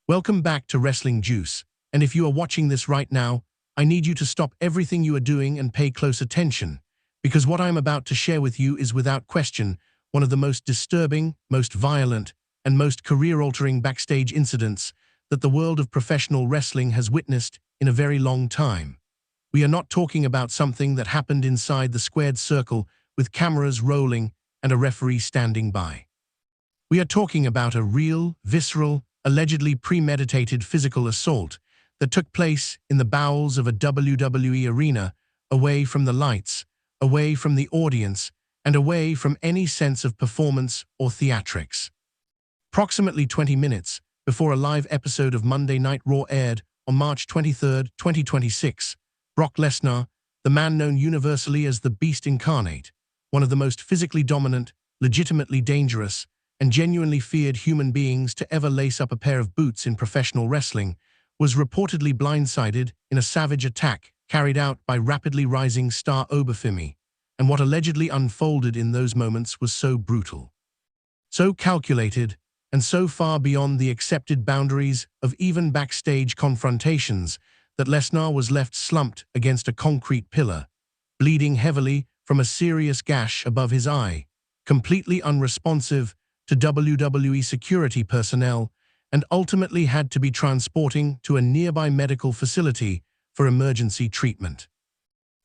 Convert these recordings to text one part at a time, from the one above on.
Welcome back to Wrestling Juice, and if you are watching this right now, I need you to stop everything you are doing and pay close attention, because what I'm about to share with you is without question one of the most disturbing, most violent, and most career-altering backstage incidents that the world of professional wrestling has witnessed in a very long time. We are not talking about something that happened inside the squared circle with cameras rolling and a referee standing by. We are talking about a real, visceral, allegedly premeditated physical assault that took place in the bowels of a WWE arena, away from the lights, away from the audience, and away from any sense of performance or theatrics. Approximately 20 minutes before a live episode of Monday Night Raw aired on March 23, 2026, Brock Lesnar, the man known universally as the Beast Incarnate, one of the most physically dominant, legitimately dangerous, and genuinely feared human beings to ever lace up a pair of boots in professional wrestling, was reportedly blindsided in a savage attack carried out by rapidly rising star Oba Femi, and what allegedly unfolded in those moments was so brutal, so calculated, and so far beyond the accepted boundaries of even backstage confrontations that Lesnar was left slumped against a concrete pillar, bleeding heavily from a serious gash above his eye, completely unresponsive to WWE security personnel, and ultimately had to be transporting to a nearby medical facility for emergency treatment.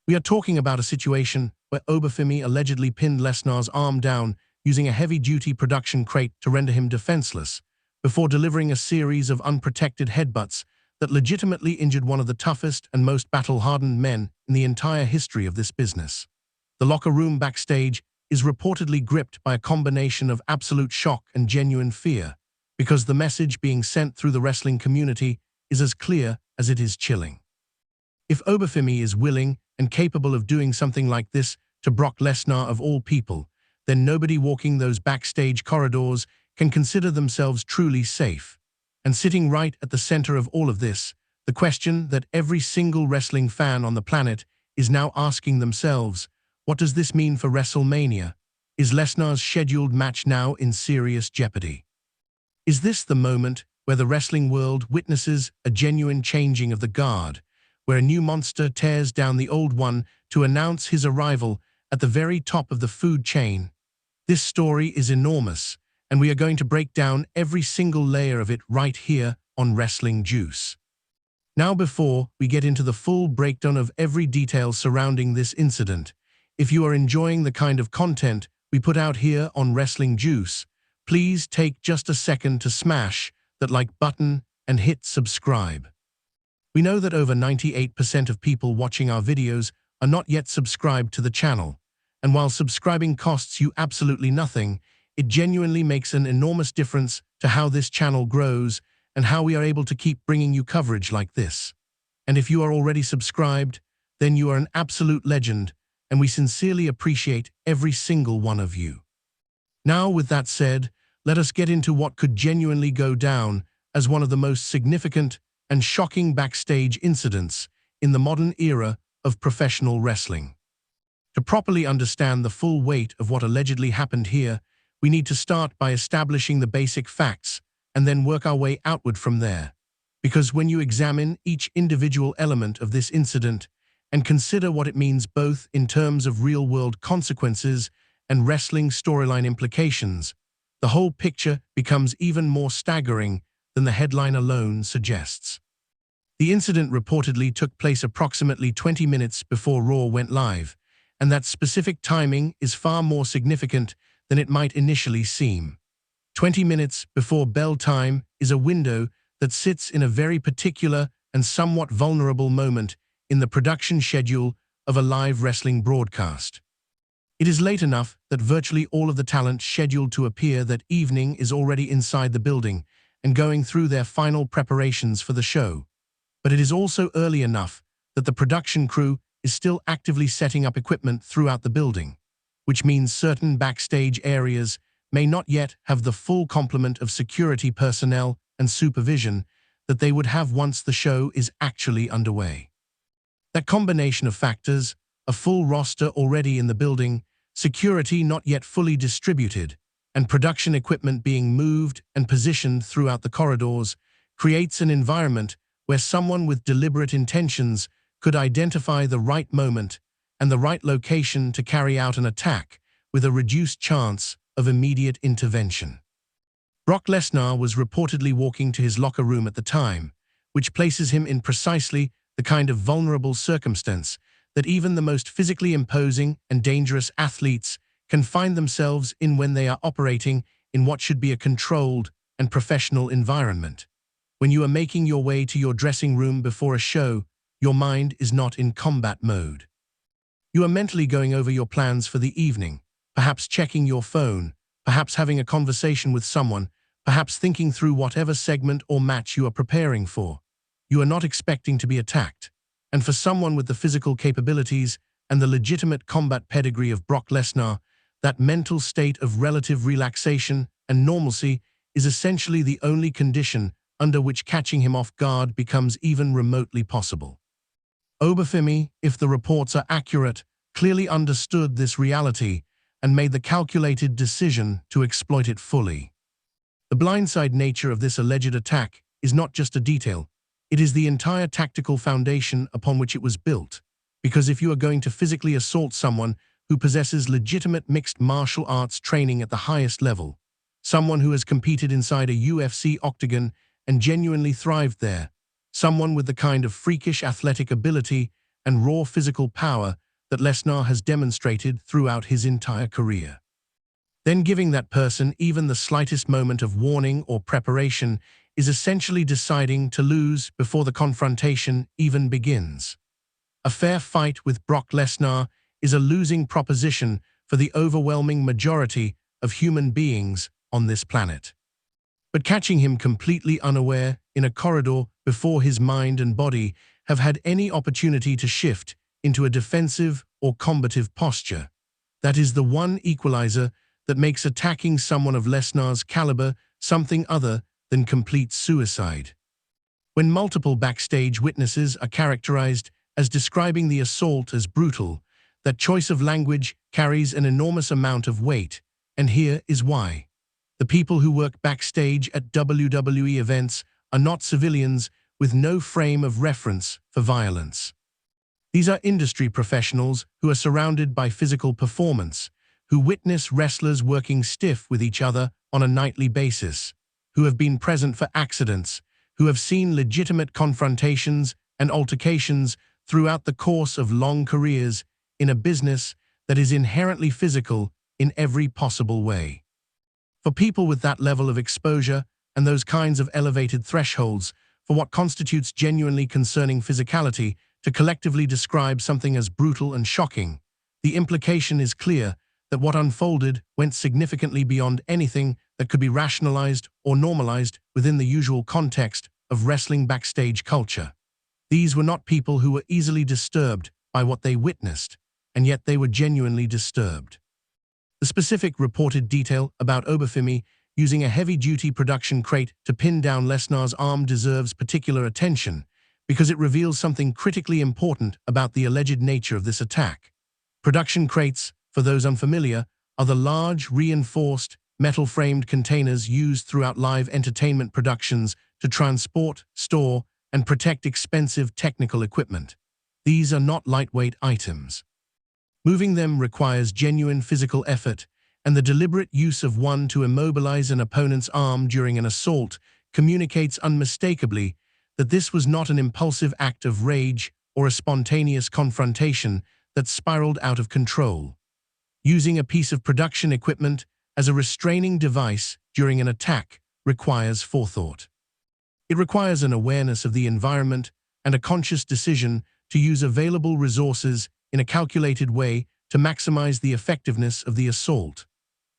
We are talking about a situation where Oba Femi allegedly pinned Lesnar's arm down using a heavy-duty production crate to render him defenseless, before delivering a series of unprotected headbutts that legitimately injured one of the toughest and most battle-hardened men in the entire history of this business. The locker room backstage is reportedly gripped by a combination of absolute shock and genuine fear, because the message being sent through the wrestling community is as clear as it is chilling. If Oba Femi is willing and capable of doing something like this to Brock Lesnar of all people, then nobody walking those backstage corridors can consider themselves truly safe. And sitting right at the center of all of this, the question that every single wrestling fan on the planet is now asking themselves: what does this mean for WrestleMania? Is Lesnar's scheduled match now in serious jeopardy? Is this the moment where the wrestling world witnesses a genuine changing of the guard, where a new monster tears down the old one to announce his arrival at the very top of the food chain? This story is enormous, and we are going to break down every single layer of it right here on Wrestling Juice. Now, before we get into the full breakdown of every detail surrounding this incident, if you are enjoying the kind of content we put out here on Wrestling Juice, please take just a second to smash that like button and hit subscribe. We know that over 98% of people watching our videos are not yet subscribed to the channel, and while subscribing costs you absolutely nothing, it genuinely makes an enormous difference to how this channel grows and how we are able to keep bringing you coverage like this. And if you are already subscribed, then you are an absolute legend, and we sincerely appreciate every single one of you. Now, with that said, let us get into what could genuinely go down as one of the most significant and shocking backstage incidents in the modern era of professional wrestling. To properly understand the full weight of what allegedly happened here, we need to start by establishing the basic facts and then work our way outward from there. Because when you examine each individual element of this incident and consider what it means both in terms of real-world consequences and wrestling storyline implications, the whole picture becomes even more staggering than the headline alone suggests. The incident reportedly took place approximately 20 minutes before Raw went live, and that specific timing is far more significant than it might initially seem. 20 minutes before bell time is a window that sits in a very particular and somewhat vulnerable moment in the production schedule of a live wrestling broadcast. It is late enough that virtually all of the talent scheduled to appear that evening is already inside the building and going through their final preparations for the show. But it is also early enough that the production crew is still actively setting up equipment throughout the building, which means certain backstage areas may not yet have the full complement of security personnel and supervision that they would have once the show is actually underway. That combination of factors, a full roster already in the building, security not yet fully distributed, and production equipment being moved and positioned throughout the corridors, creates an environment where someone with deliberate intentions could identify the right moment and the right location to carry out an attack with a reduced chance of immediate intervention. Brock Lesnar was reportedly walking to his locker room at the time, which places him in precisely the kind of vulnerable circumstance that even the most physically imposing and dangerous athletes can find themselves in when they are operating in what should be a controlled and professional environment. When you are making your way to your dressing room before a show, your mind is not in combat mode. You are mentally going over your plans for the evening, perhaps checking your phone, perhaps having a conversation with someone, perhaps thinking through whatever segment or match you are preparing for. You are not expecting to be attacked. And for someone with the physical capabilities and the legitimate combat pedigree of Brock Lesnar, that mental state of relative relaxation and normalcy is essentially the only condition under which catching him off guard becomes even remotely possible. Oba Femi, if the reports are accurate, clearly understood this reality and made the calculated decision to exploit it fully. The blindside nature of this alleged attack is not just a detail, it is the entire tactical foundation upon which it was built. Because if you are going to physically assault someone who possesses legitimate mixed martial arts training at the highest level, someone who has competed inside a UFC octagon and genuinely thrived there, someone with the kind of freakish athletic ability and raw physical power that Lesnar has demonstrated throughout his entire career, then giving that person even the slightest moment of warning or preparation is essentially deciding to lose before the confrontation even begins. A fair fight with Brock Lesnar is a losing proposition for the overwhelming majority of human beings on this planet. But catching him completely unaware in a corridor before his mind and body have had any opportunity to shift into a defensive or combative posture, that is the one equalizer that makes attacking someone of Lesnar's caliber something other than complete suicide. When multiple backstage witnesses are characterized as describing the assault as brutal, that choice of language carries an enormous amount of weight, and here is why. The people who work backstage at WWE events are not civilians with no frame of reference for violence. These are industry professionals who are surrounded by physical performance, who witness wrestlers working stiff with each other on a nightly basis, who have been present for accidents, who have seen legitimate confrontations and altercations throughout the course of long careers in a business that is inherently physical in every possible way. For people with that level of exposure and those kinds of elevated thresholds for what constitutes genuinely concerning physicality to collectively describe something as brutal and shocking, the implication is clear that what unfolded went significantly beyond anything that could be rationalized or normalized within the usual context of wrestling backstage culture. These were not people who were easily disturbed by what they witnessed, and yet they were genuinely disturbed. The specific reported detail about Oba Femi using a heavy-duty production crate to pin down Lesnar's arm deserves particular attention because it reveals something critically important about the alleged nature of this attack. Production crates, for those unfamiliar, are the large, reinforced, metal-framed containers used throughout live entertainment productions to transport, store, and protect expensive technical equipment. These are not lightweight items. Moving them requires genuine physical effort, and the deliberate use of one to immobilize an opponent's arm during an assault communicates unmistakably that this was not an impulsive act of rage or a spontaneous confrontation that spiraled out of control. Using a piece of production equipment as a restraining device during an attack requires forethought. It requires an awareness of the environment and a conscious decision to use available resources in a calculated way to maximize the effectiveness of the assault.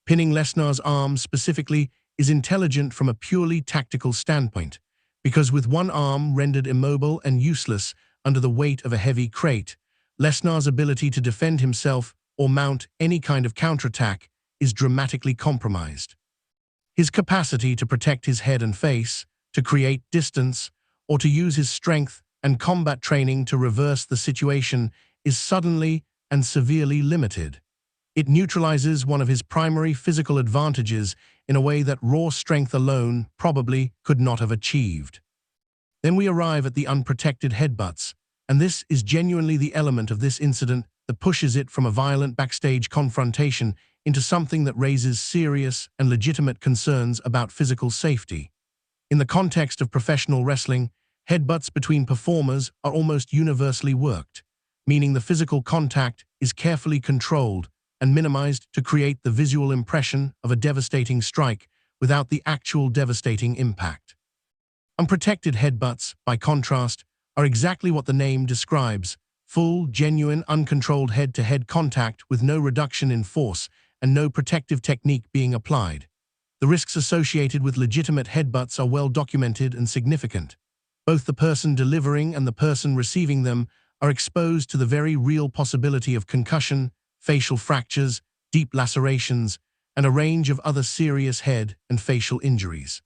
Pinning Lesnar's arm specifically is intelligent from a purely tactical standpoint, because with one arm rendered immobile and useless under the weight of a heavy crate, Lesnar's ability to defend himself or mount any kind of counterattack is dramatically compromised. His capacity to protect his head and face, to create distance, or to use his strength and combat training to reverse the situation is suddenly and severely limited. It neutralizes one of his primary physical advantages in a way that raw strength alone probably could not have achieved. Then we arrive at the unprotected headbutts, and this is genuinely the element of this incident that pushes it from a violent backstage confrontation into something that raises serious and legitimate concerns about physical safety. In the context of professional wrestling, headbutts between performers are almost universally worked, meaning the physical contact is carefully controlled and minimized to create the visual impression of a devastating strike without the actual devastating impact. Unprotected headbutts, by contrast, are exactly what the name describes: full, genuine, uncontrolled head-to-head contact with no reduction in force and no protective technique being applied. The risks associated with legitimate headbutts are well documented and significant. Both the person delivering and the person receiving them are exposed to the very real possibility of concussion, facial fractures, deep lacerations, and a range of other serious head and facial injuries.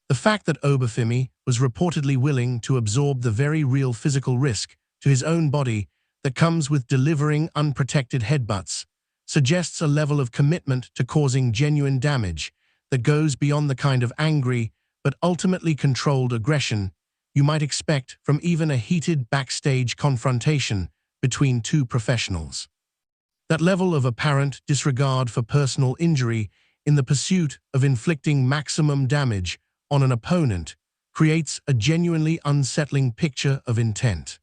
The fact that Oba Femi was reportedly willing to absorb the very real physical risk to his own body that comes with delivering unprotected headbutts suggests a level of commitment to causing genuine damage that goes beyond the kind of angry but ultimately controlled aggression you might expect from even a heated backstage confrontation between two professionals. That level of apparent disregard for personal injury in the pursuit of inflicting maximum damage on an opponent creates a genuinely unsettling picture of intent.